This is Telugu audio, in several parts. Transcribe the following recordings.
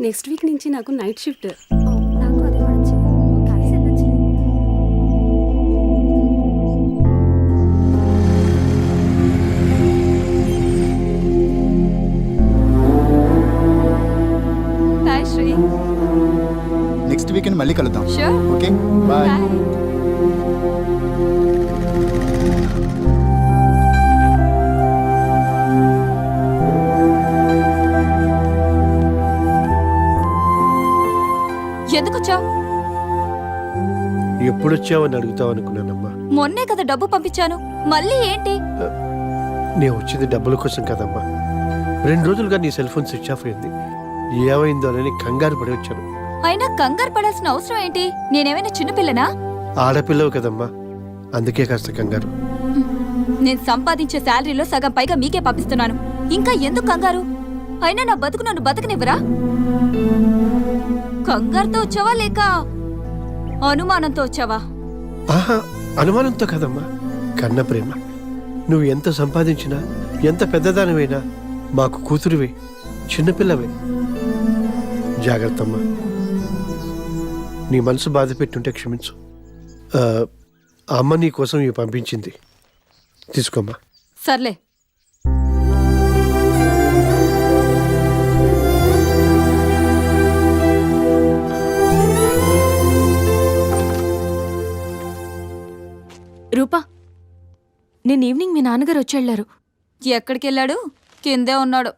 నెక్స్ట్ వీక్ నుంచి నాకు నైట్ షిఫ్ట్. నాకు అదే పడచ్చు. కలిసి వెళ్ళొచ్చు. బాయ్ శ్రీ. నెక్స్ట్ వీకెండ్ మళ్ళీ కలుద్దాం. Sure. Okay bye. బాయ్. ఎందుకొచ్చావు? ఎప్పుడొచ్చావని అడుగుతావు అనుకున్నానమ్మా. మొన్నే కదా డబ్బు పంపించాను, మళ్ళీ ఏంటి? నేను వచ్చింది డబ్బుల కోసం కదమ్మా. 2 రోజులుగా నీ సెల్ ఫోన్ స్విచ్ ఆఫ్ అయింది. ఏమైందో అని కంగారు పడి వచ్చాను. అయినా కంగారు పడాల్సిన అవసరం ఏంటి? నేనేమైనా చిన్నపిల్లనా? ఆడపిల్లవు కదమ్మా, అందుకే కాస్త కంగారు. నేను సంపాదించే శాలరీలో సగం పైగా మీకే పంపిస్తున్నాను. ఇంకా ఎందుకు కంగారు? అయినా నా బతుకు నన్ను బతకనివ్వరా? కంగారుతో వచ్చావా లేక అనుమానంతో వచ్చావా? ఆహా, అనుమానంతో కదమ్మా, కన్న ప్రేమ. నువ్వు ఎంత సంపాదించినా, ఎంత పెద్దదానివైనా మాకు కూతురువే, చిన్నపిల్లవే. జాగ్రత్తమ్మా. నీ మనసు బాధ పెట్టుంటే క్షమించు. అమ్మ నీ కోసం ఇవి పంపించింది, తీసుకోమ్మా. సర్లే. రూపా, నేను ఈవినింగ్ మీ నాన్నగారు వచ్చి ఎక్కడికి వెళ్ళాడు? కిందే ఉన్నాడు.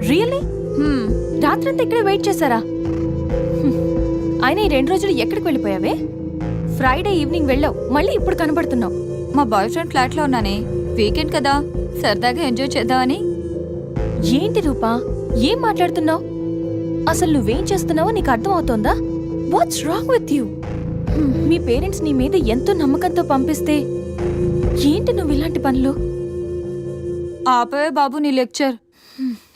రియల్లీ? రాత్రంతా ఇక్కడే వెయిట్ చేశారా? ఆయన ఈ 2 రోజులు ఎక్కడికి వెళ్ళిపోయావే? ఫ్రైడే ఈవినింగ్ వెళ్ళావు, మళ్ళీ ఇప్పుడు కనబడుతున్నావు. మా బాయ్ ఫ్రెండ్ ఫ్లాట్లో ఉన్నానే. వీకెండ్ కదా, సరదాగా ఎంజాయ్ చేద్దామని. ఏంటి రూపా, ఏం మాట్లాడుతున్నావు? అసలు నువ్వేం చేస్తున్నావో నీకు అర్థమవుతోందా? What's wrong with you? మీ పేరెంట్స్ నీ మీద ఎంతో నమ్మకంతో పంపిస్తే ఏంటి నువ్వు ఇలాంటి పనులు? ఆపవే బాబు నీ లెక్చర్.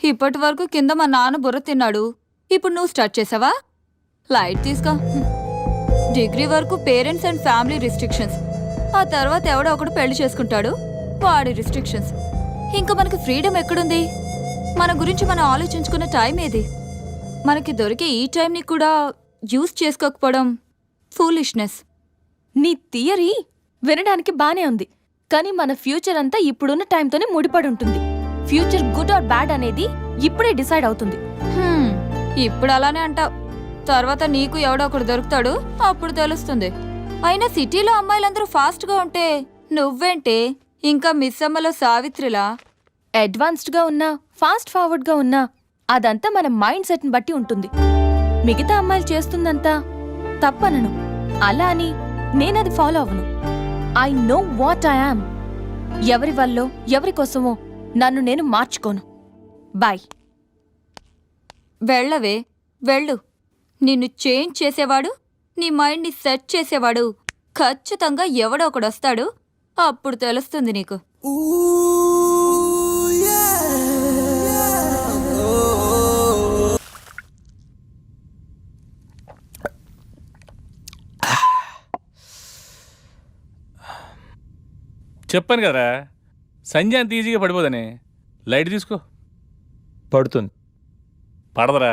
ఇప్పటి వరకు కింద మా నాన్న బుర్ర తిన్నాడు, ఇప్పుడు నువ్వు స్టార్ట్ చేసావా? లైట్ తీసుకో. డిగ్రీ వరకు పేరెంట్స్ అండ్ ఫ్యామిలీ రిస్ట్రిక్షన్స్, ఆ తర్వాత ఎవడో ఒకడు పెళ్లి చేసుకుంటాడు, వాడి రిస్ట్రిక్షన్స్. ఇంకా మనకి ఫ్రీడమ్ ఎక్కడుంది? మన గురించి మనం ఆలోచించుకున్న టైం ఏది? మనకి దొరికే ఈ టైంని కూడా యూజ్ చేసుకోకపోవడం ఫూలిష్నెస్. నీ థియరీ వినడానికి బానే ఉంది, కానీ మన ఫ్యూచర్ అంతా ఇప్పుడున్న టైంతోనే ముడిపడి ఉంటుంది. ఫ్యూచర్ గుడ్ ఆర్ బ్యాడ్ అనేది ఇప్పుడే డిసైడ్ అవుతుంది. ఇప్పుడు అలానే అంటావు, తర్వాత నీకు ఎవడో ఒకడు దొరుకుతాడు, అప్పుడు తెలుస్తుంది. అయినా సిటీలో అమ్మాయిలందరూ ఫాస్ట్గా ఉంటే నువ్వేంటే ఇంకా మిస్ అమ్మలో సావిత్రిలా అడ్వాన్స్డ్గా ఉన్నా, ఫాస్ట్ ఫార్వర్డ్గా ఉన్నా అదంతా మన మైండ్ సెట్ని బట్టి ఉంటుంది. మిగతా అమ్మాయిలు చేస్తుందంతా తప్పనను, అలా అని నేనది ఫాలో అవ్వను. I know what I am. ఎవరి వల్లో ఎవరి కోసమో నన్ను నేను మార్చుకోను. బాయ్. వెళ్ళవే, వెళ్ళు. నిన్ను చేంజ్ చేసేవాడు, నీ మైండ్ని సెట్ చేసేవాడు ఖచ్చితంగా ఎవడో ఒకడు వస్తాడు, అప్పుడు తెలుస్తుంది నీకు. చెప్పాను కదరా, సంజయ్ అంత ఈజీగా పడిపోదని. లైట్ తీసుకో. పడుతుంది. పడదరా?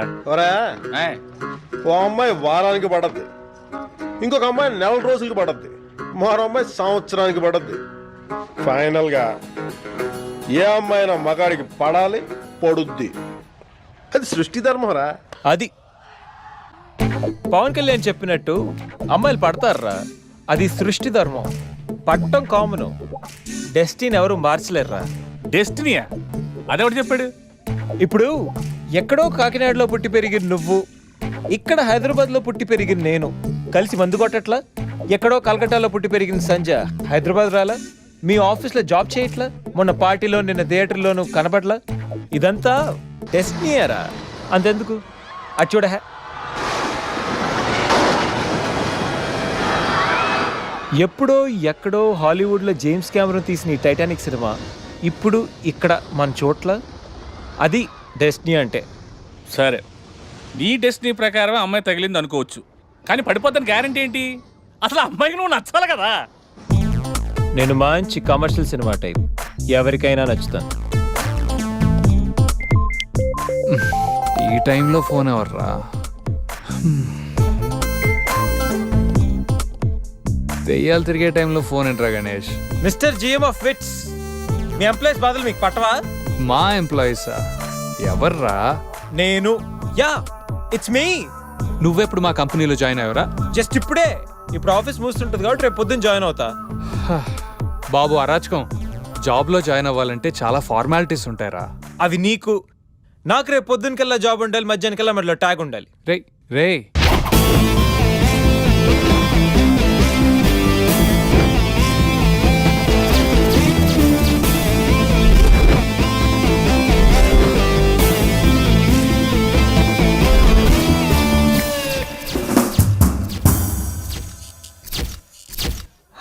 ఓ అమ్మాయి వారానికి పడద్ది, ఇంకొక అమ్మాయి 4 రోజులకి పడద్ది, మరో అమ్మాయి సంవత్సరానికి పడద్ది. ఫైనల్ గా ఏ అమ్మాయినా మగాడికి పడాలి, పడుద్ది. అది సృష్టి ధర్మరా. అది పవన్ కళ్యాణ్ చెప్పినట్టు అమ్మాయిలు పడతారా, అది సృష్టి ధర్మం. పట్టం కామను, డెస్టినీ ఎవరు మార్చలేరురా. డెస్టినీయా? అదెవడు చెప్పాడు? ఇప్పుడు ఎక్కడో కాకినాడలో పుట్టి పెరిగిన నువ్వు, ఇక్కడ హైదరాబాద్లో పుట్టి పెరిగిన నేను కలిసి మందు కొట్టట్లా? ఎక్కడో కలకట్టాలో పుట్టి పెరిగిన సంజయ్ హైదరాబాద్ రాలా? మీ ఆఫీస్లో జాబ్ చేయట్లా? మొన్న పార్టీలో, నిన్న థియేటర్లోనూ కనబడలా? ఇదంతా డెస్టినీయరా. అంతెందుకు, అది చూడ. ఎప్పుడో ఎక్కడో హాలీవుడ్లో జేమ్స్ కెమెరాన్ తీసిన ఈ టైటానిక్ సినిమా ఇప్పుడు ఇక్కడ మన చోట్ల, అది డెస్టినీ అంటే. సరే, నీ డెస్టినీ ప్రకారం అమ్మాయి తగిలింది అనుకోవచ్చు, కానీ పడిపోతాను గ్యారంటీ ఏంటి? అసలు అమ్మాయికి నువ్వు నచ్చాలి కదా. నేను మంచి కమర్షియల్ సినిమా టైప్, ఎవరికైనా నచ్చుతాను. ఈ టైంలో ఫోన్ ఎవర్రా? దెయ్యాలు తిరిగే టైంలో ఫోన్ ఏంట్రా Ganesh? Mister GM of Wits, మీ ఎంప్లాయీస్ బాధలు మీకు పట్టవా? మా ఎంప్లాయీసా? ఎవర్రా? నేను. Yeah, it's me. నువ్వెప్పుడు మా కంపెనీలో జాయిన్ అయ్యవరా? జస్ట్ ఇప్పుడే. ఇప్పుడు ఆఫీస్ మూస్తుంటుంది కాబట్టి రేపు పొద్దున్న జాయిన్ అవుతా. బాబు అరాచకం. జాబ్లో జాయిన్ అవ్వాలంటే చాలా ఫార్మాలిటీస్ ఉంటాయరా. అవి నీకు. నాకు రేపు పొద్దునకల్లా జాబ్ ఉండాలి, మధ్యాహ్నకల్లా మధ్యలో ట్యాగ్ ఉండాలి. రే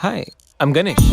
హాయ్, ఐమ్ గణేష్.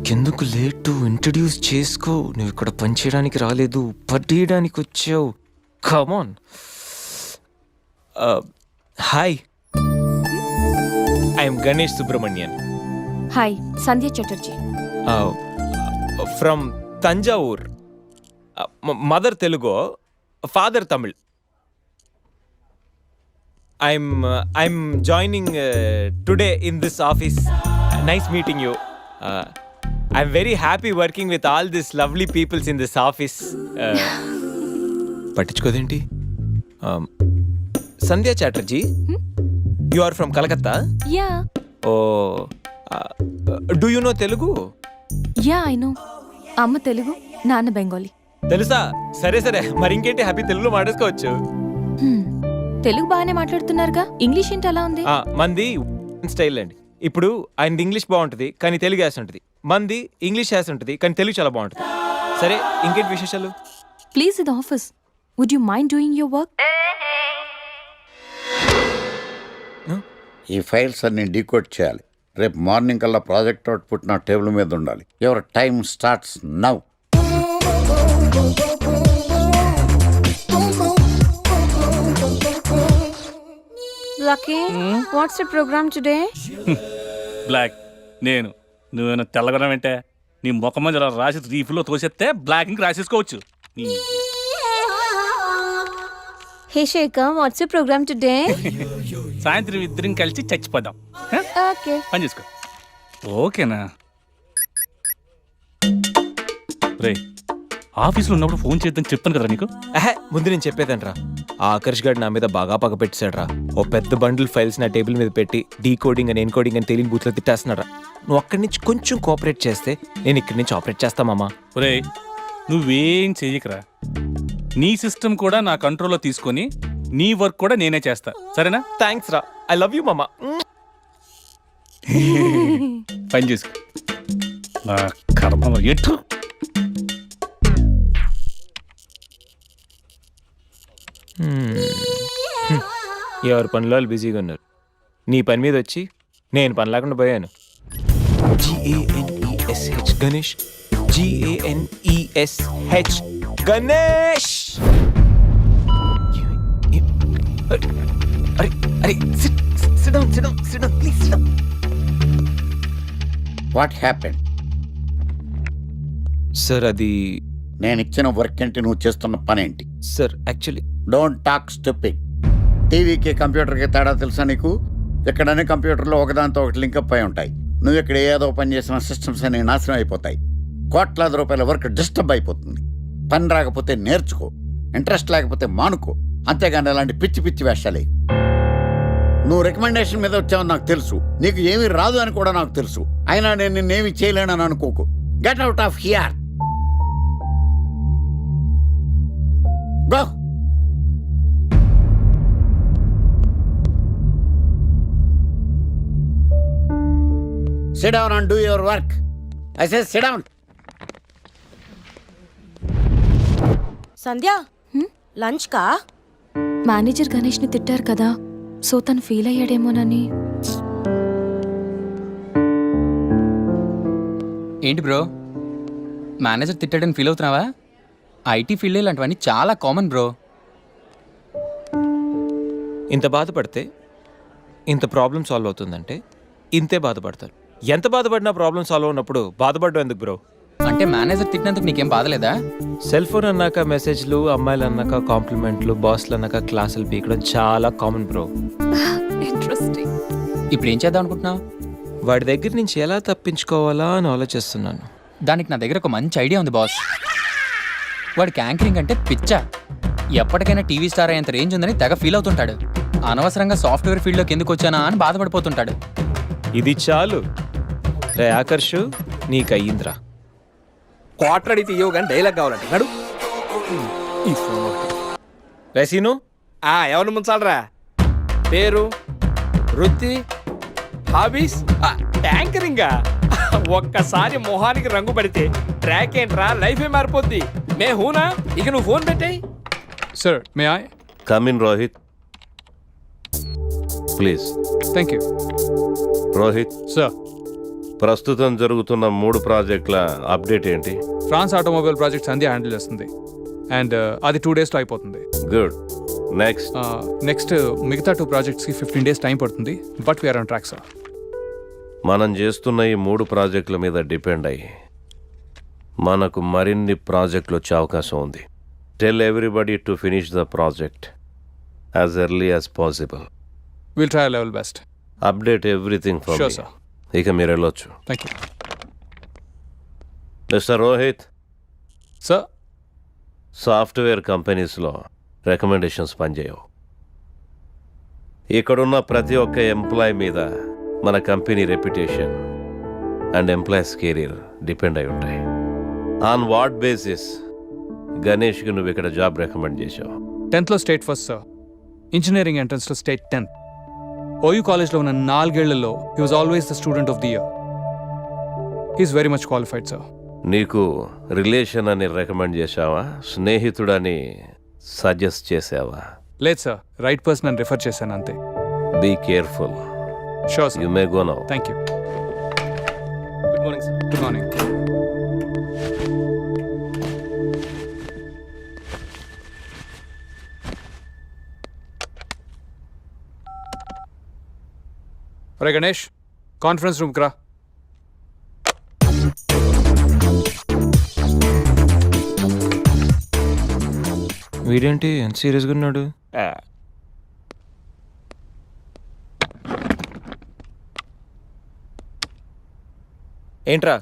ఇంకెందుకు లేటు? ఇంట్రడ్యూస్ చేసుకో. నువ్వు ఇక్కడ పనిచేయడానికి రాలేదు, పట్టేయడానికి వచ్చావు. Come on. Hi, I'm Ganesh Subrahmanyan hi, Sandhya Chatterjee. From Thanjavur. Mother Telugu, father Tamil. I'm joining today in this office. Nice meeting you. I'm very happy working with all these lovely peoples in this office. పట్టించుకోదేంటి? Sandhya Chatterjee, you are from Calcutta? Yeah Oh, do you know Telugu? Yeah I know. అమ్మ తెలుగు, నాన్న బెంగాలీ. తెలుసా? సరే సరే, మరి ఇంకేంటి, హ్యాపీ తెలుగులో మాట్లాడుకోవచ్చు. తెలుగు బాగానే మాట్లాడుతున్నారుగా, ఇంగ్లీష్ ఏంటి అలా ఉంది? మంది స్టైల్ అండి. ఇప్పుడు ఆయనది ఇంగ్లీష్ బాగుంటుంది కానీ తెలుగు యాస ఉంటుంది. మంది ఇంగ్లీష్ యాస ఉంటుంది కానీ తెలుగు చాలా బాగుంటుంది. సరే, ఇంకేంటి విశేషాలు? ప్లీజ్, ఇది office. Would you mind doing your work? ఈ ఫైల్స్ అన్ని డీకోడ్ చేయాలి. రేపు మార్నింగ్ కల్లా ప్రాజెక్ట్ అవుట్పుట్ నా టేబుల్ మీద ఉండాలి. Your time starts now. Lucky, what's the program today? బ్లాక్. నేను నువ్వేనా తెల్లగొనం ఏంటే? నీ ముఖం మీద ఇలా రాసి రీఫ్లో తోసేస్తే బ్లాక్ ఇంక రాసేసుకోవచ్చు. Hey Shekhar, what's the program today? సాయంత్రం ఇద్దరం కలిసి చచ్చిపోదాం. Okay. పని చేసుకో. ఓకేనా? రే, ఆఫీస్లో ఉన్నప్పుడు ఫోన్ చేద్దాం చెప్పాను కదా నీకు. ముందు నేను చెప్పేదనరా, ఆ ఆకర్ష్ గారు నా మీద బాగా పగ పెట్టాడు రా. ఓ పెద్ద బండిల్ ఫైల్స్ నా టేబుల్ మీద పెట్టి డీకోడింగ్ అని ఎన్కోడింగ్ అని తెలియని బూత్లో తిట్టేస్తున్నారా. నువ్వు అక్కడి నుంచి కొంచెం కోఆపరేట్ చేస్తే నేను ఇక్కడి నుంచి ఆపరేట్ చేస్తామమ్మా. రే, నువ్వేం చెయ్యకరా. నీ సిస్టమ్ కూడా నా కంట్రోల్లో తీసుకొని నీ వర్క్ కూడా నేనే చేస్తా, సరేనా? థ్యాంక్స్ రా, ఐ లవ్ యూ మామా. పని చేసుకో. నా కర్మ ఎటు. ఎవరి పనిలో వాళ్ళు బిజీగా ఉన్నారు. నీ పని మీద వచ్చి నేను పని లేకుండా పోయాను. GANESH గణేష్. GANESH గణేష్. అరే అరే, sit down please, sit down. What happened? Sir, అది నేను ఇచ్చిన వర్క్ ఏంటి, నువ్వు చేస్తున్న పని ఏంటి? Sir actually don't talk stupid. టీవీకి కంప్యూటర్కి తేడా తెలుసా నీకు? ఎక్కడనే కంప్యూటర్లో ఒకదాంతో ఒకటి లింకప్ అయి ఉంటాయి. నువ్వు ఇక్కడ ఏదో పని చేసిన సిస్టమ్స్ అన్ని నాశనం అయిపోతాయి. కోట్లాది రూపాయల వర్క్ డిస్టర్బ్ అయిపోతుంది. పని రాకపోతే నేర్చుకో, ఇంట్రెస్ట్ లేకపోతే మానుకో. అంతేగాని అలాంటి పిచ్చి పిచ్చి వేషాలే. నువ్వు రికమెండేషన్ మీద వచ్చావని నాకు తెలుసు, నీకు ఏమీ రాదు అని కూడా నాకు తెలుసు. అయినా నేను నిన్నేమి చేయలేనని అనుకోకు. Get out of here. Go. Sit down and do your work. I say sit down. Sandhya lunch కా? మేనేజర్ గణేష్ని తిట్టారు కదా, సో తను ఫీల్ అయ్యాడేమోనని. ఏంటి బ్రో, మేనేజర్ తిట్టాడని ఫీల్ అవుతున్నావా? ఐటీ ఫీల్డ్ ఇలాంటివన్నీ చాలా కామన్ బ్రో. ఇంత బాధపడితే ఇంత ప్రాబ్లం సాల్వ్ అవుతుందంటే ఇంతే బాధపడతారు. ఎంత బాధపడినా ప్రాబ్లం సాల్వ్ అవునప్పుడు బాధపడడం ఎందుకు బ్రో? అంటే మేనేజర్ తిట్టినందుకు నీకేం బాధలేదా? సెల్ ఫోన్ అన్నాక మెసేజ్లు, అమ్మాయిలు అన్నాక కాంప్లిమెంట్లు, బాస్లు అన్నాక క్లాసులు పీకడం చాలా కామన్ బ్రో. ఇంట్రెస్టింగ్. ఇప్పుడు ఏం చేద్దాం అనుకుంటున్నావు? వాడి దగ్గర నుంచి ఎలా తప్పించుకోవాలా అని ఆలోచిస్తున్నాను. దానికి నా దగ్గర ఒక మంచి ఐడియా ఉంది బాస్. వాడికి యాంకరింగ్ అంటే పిచ్చా. ఎప్పటికైనా టీవీ స్టార్ అయ్యేంత రేంజ్ ఉందని తెగ ఫీల్ అవుతుంటాడు. అనవసరంగా సాఫ్ట్వేర్ ఫీల్డ్లోకి ఎందుకు వచ్చానా అని బాధపడిపోతుంటాడు. ఇది చాలు రే ఆకర్షు, నీకు అయ్యింద్రా. క్వార్టర్ అడిగితే ఇవ్వవు కానీ డైలాగ్ కావాలంటే నడు. రేసీను ఎవరిని ముంచాలరా? పేరు, వృత్తి, హాబీస్, యాంకరింగా? ఒక్కసారి మొహానికి రంగు పడితే ట్రాక్ ఏంట్రా, లైఫే మారిపోద్ది. మే హూనా, ఇక నువ్వు ఫోన్ పెట్టాయి. Sir may I come in Rohit please. Thank you Rohit, sir. ప్రస్తుతం జరుగుతున్న 3 ప్రాజెక్టుల అప్డేట్ ఏంటి? France automobile project Sandhya handle చేస్తుంది అండ్ అది 2 daysలో అయిపోతుంది. గుడ్. నెక్స్ట్ నెక్స్ట్ మిగతా 2 ప్రాజెక్ట్స్కి 15 days టైం పడుతుంది, but we are on track sir. మనం చేస్తున్న ఈ 3 ప్రాజెక్టుల మీద డిపెండ్ అయ్యి మనకు మరిన్ని ప్రాజెక్టులు వచ్చే అవకాశం ఉంది. Tell everybody to finish the project as early as possible. Will try level best. Update everything for Sure, me. sir. ఇక మీరు వెళ్ళొచ్చు. Thank you mister Rohit, sir. Software కంపెనీస్లో రికమెండేషన్స్ పనిచేయవు. ఇక్కడున్న ప్రతి ఒక్క ఎంప్లాయ్ మీద మన company reputation and employees career depend అయి ఉంటాయి. ఆన్ వాట్ బేసిస్ గణేష్కి నువ్వు ఇక్కడ జాబ్ రికమెండ్ చేశావు? 10th state first sir. Engineering ఎంట్రన్స్లో స్టేట్ 10th. ఓయూ కాలేజ్లో ఉన్న 4 ఏళ్లలో he was always the student of the year. He is very much qualified sir. నీకు రిలేషన్ అని రికమెండ్ చేశావా, స్నేహితుడని సజెస్ట్ చేసావా? లేదు సార్, రైట్ పర్సన్ అని రిఫర్ చేశాను అంతే. Be careful. Sure sir. You may go now. Thank you. Good morning sir. Good morning. అరే గణేష్, కాన్ఫరెన్స్ రూమ్కి రా. వీడేంటి ఎంత సీరియస్గా ఉన్నాడు? ఏంట్రా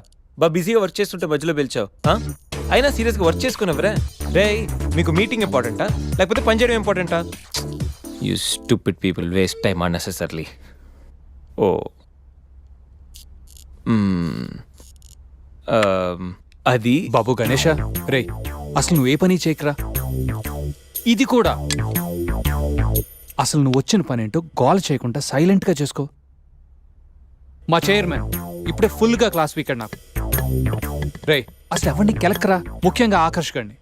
బిజీగా వర్క్ చేస్తుంటే మధ్యలో పిలిచావు? అయినా సీరియస్గా వర్క్ చేసుకున్నావరా? రే, మీకు మీటింగ్ ఇంపార్టెంటా లేకపోతే పని చేయడం ఇంపార్టెంటా? You stupid people waste time unnecessarily. ఓ అది బాబు గణేష, రే అసలు నువ్వు ఏ పని చేయకరా. ఇది కూడా అసలు నువ్వు వచ్చిన పని ఏంటో గోల చేయకుండా సైలెంట్గా చేసుకో. మా చైర్మన్ ఇప్పుడే ఫుల్గా క్లాస్ వీకెండ్ నాకు. రే అసలు ఎవరిని కెలక్కరా, ముఖ్యంగా ఆకర్షకండి.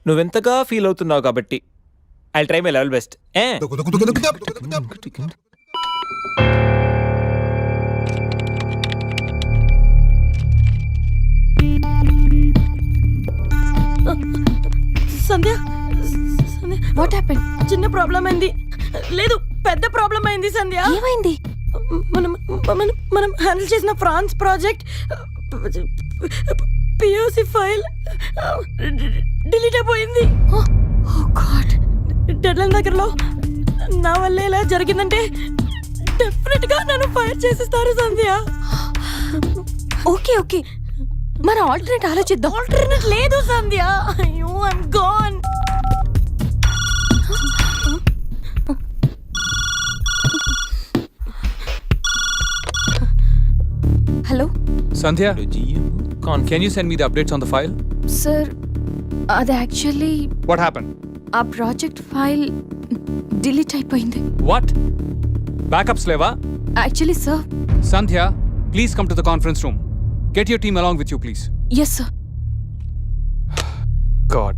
నువ్వెంతగా ఫీల్ అవుతున్నావు కాబట్టి I try my level best. Sandhya, what happen? చిన్న ప్రాబ్లం అయింది. లేదు, పెద్ద ప్రాబ్లం అయింది సంధ్య. ఏమైంది? మనం హ్యాండిల్ చేసిన France project POC file delete అయిపోయింది. డెడ్లైన్ దగ్గరలో నా వల్ల ఇలా జరిగిందంటే డెఫినెట్ గా నన్ను ఫైర్ చేసిస్తారు సంధ్య. ఓకే ఓకే, మన ఆల్టర్నేట్ ఆలోచిద్దాం. ఆల్టర్నేట్ లేదు సంధ్య. అయ్యో, I'm gone. Hello Sandhya, can you send me the updates on the file? Sir, అది యాక్చువల్లీ వాట్ హ్యాపెన్? ఆ ప్రాజెక్ట్ ఫైల్ డిలీట్ అయిపోయింది. వాట్? బ్యాకప్స్ లేవా? Actually sir. Sandhya, please come to the conference room. Get your team along with you, please. Yes, sir. God.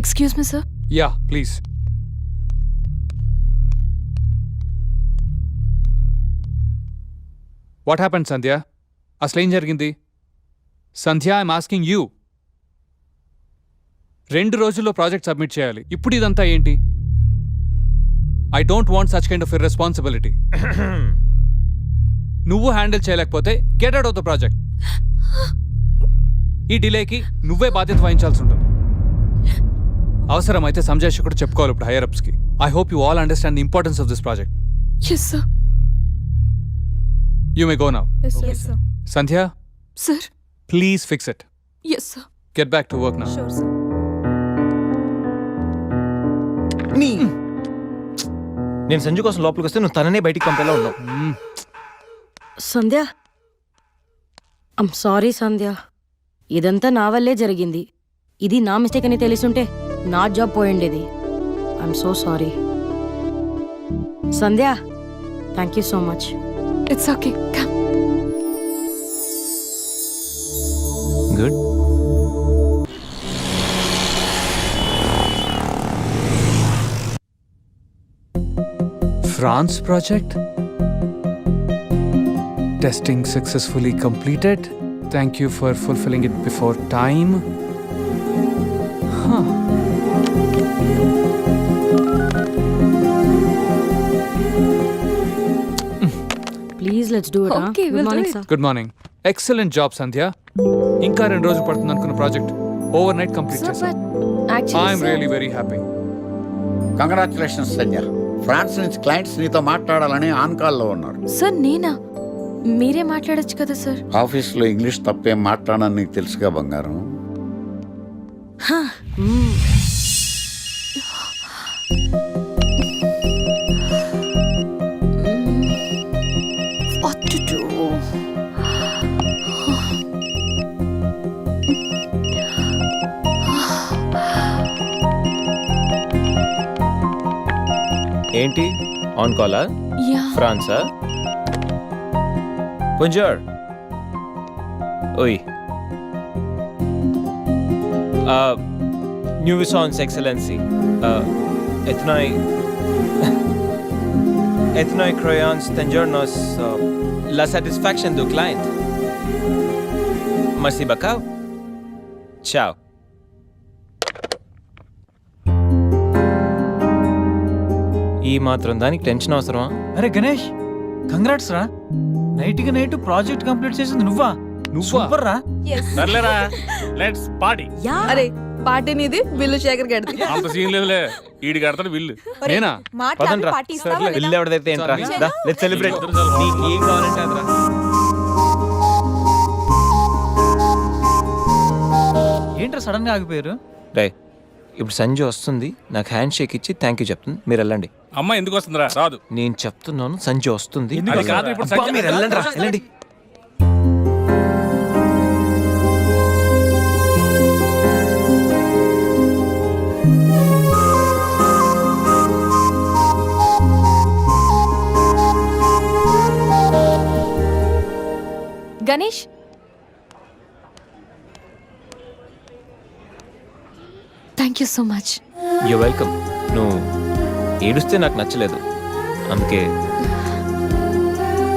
Excuse me sir. Yeah please. What happened Sandhya? అసలేం జరిగింది? సంధ్య, ఐఎమ్ ఆస్కింగ్ యూ. 2 రోజుల్లో ప్రాజెక్ట్ సబ్మిట్ చేయాలి. ఇప్పుడు ఇదంతా ఏంటి? I don't want such kind of irresponsibility. నువ్వు హ్యాండిల్ చేయలేకపోతే get out of the project. ఈ డిలేకి నువ్వే బాధ్యత వహించాల్సి ఉంటుంది. అవసరమైతే సంజయ్ కూడా చెప్పుకోవాలి ఇప్పుడు హైయర్ అప్స్ కి. I hope you all understand the importance of this project. Yes sir. You may go now. Yes, sir. Sandhya, sir. Please fix it. Yes sir. Get back to work now. Sure, sir. నేను సంజు కోసం లోపలికి వస్తే నువ్వు తననే బయటికి పంపేలా ఉన్నావు. సంధ్య, ఐమ్ సారీ సంధ్య. ఇదంతా నా వల్లే జరిగింది. ఇది నా మిస్టేక్ అని తెలిసుంటే నా జాబ్ పోయిండేది. I'm so sorry Sandhya. Thank you so much. It's okay. Come. Good. France project. Testing successfully completed. Thank you for fulfilling it before time. Huh. Please let's do it. Okay, we'll good do morning it. Sir. Good morning. Excellent job, Sandhya. ఇంకా 2 రోజులు పడుతుంది అనుకున్న project overnight complete sir, చేశాను. But actually I'm really very happy. Congratulations Sanjay. France నుంచి క్లయింట్స్ నీతో మాట్లాడాలని ఆన్ కాల్లో ఉన్నారు. సార్ నేనా? మీరే మాట్లాడొచ్చు కదా సార్. ఆఫీస్లో ఇంగ్లీష్ తప్పేం మాట్లాడని నీకు తెలుసుగా బంగారం. What to do? ఏంటి ఆన్ కాలా? Yeah. ఫ్రాన్సా? Bonjour. Oui. Nuisance Excellency. Ethnoi crayons tengernos la satisfaction du client. Merci beaucoup. Ciao. ఈ మాత్రం దానికి టెన్షన్ అవసరమా? అరే గణేష్, కంగ్రాట్స్ రా. నైట్కి నైట్ ప్రాజెక్ట్ కంప్లీట్ చేసింది నువ్వా? సూపర్ రా. సర్లేరా, లెట్స్ పార్టీ. అరే పార్టీ నీది, బిల్లు శేఖర్ గడిది. అంత సీన్ లేదులే, ఈడి కడతాడు బిల్లు. నేనా? పదండ్రా. బిల్లు ఎవరిదైతే ఏంట్రా, లెట్స్ సెలబ్రేట్. నీకు ఏం కావాలంటే అదిరా. ఏంట్రా సడన్ గా ఆగిపోయారు? రే, ఇప్పుడు సంజయ్ వస్తుంది, నాకు హ్యాండ్ షేక్ ఇచ్చి థ్యాంక్ యూ చెప్తుంది, మీరు వెళ్ళండి. అమ్మ ఎందుకు వస్తుందిరా? రాదు. నేను చెప్తున్నాను, సంజయ్ వస్తుంది. అది కాదు, ఇప్పుడు అబ్బా, సంజయ్- మీరు వెళ్ళండి రా, వెళ్ళండి. Ganesh, thank you so much. You welcome. నువ్వు ఏడుస్తే నాకు నచ్చలేదు, అందుకే.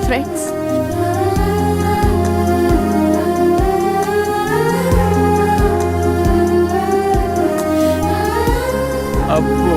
ఫ్రెండ్స్, అబ్బో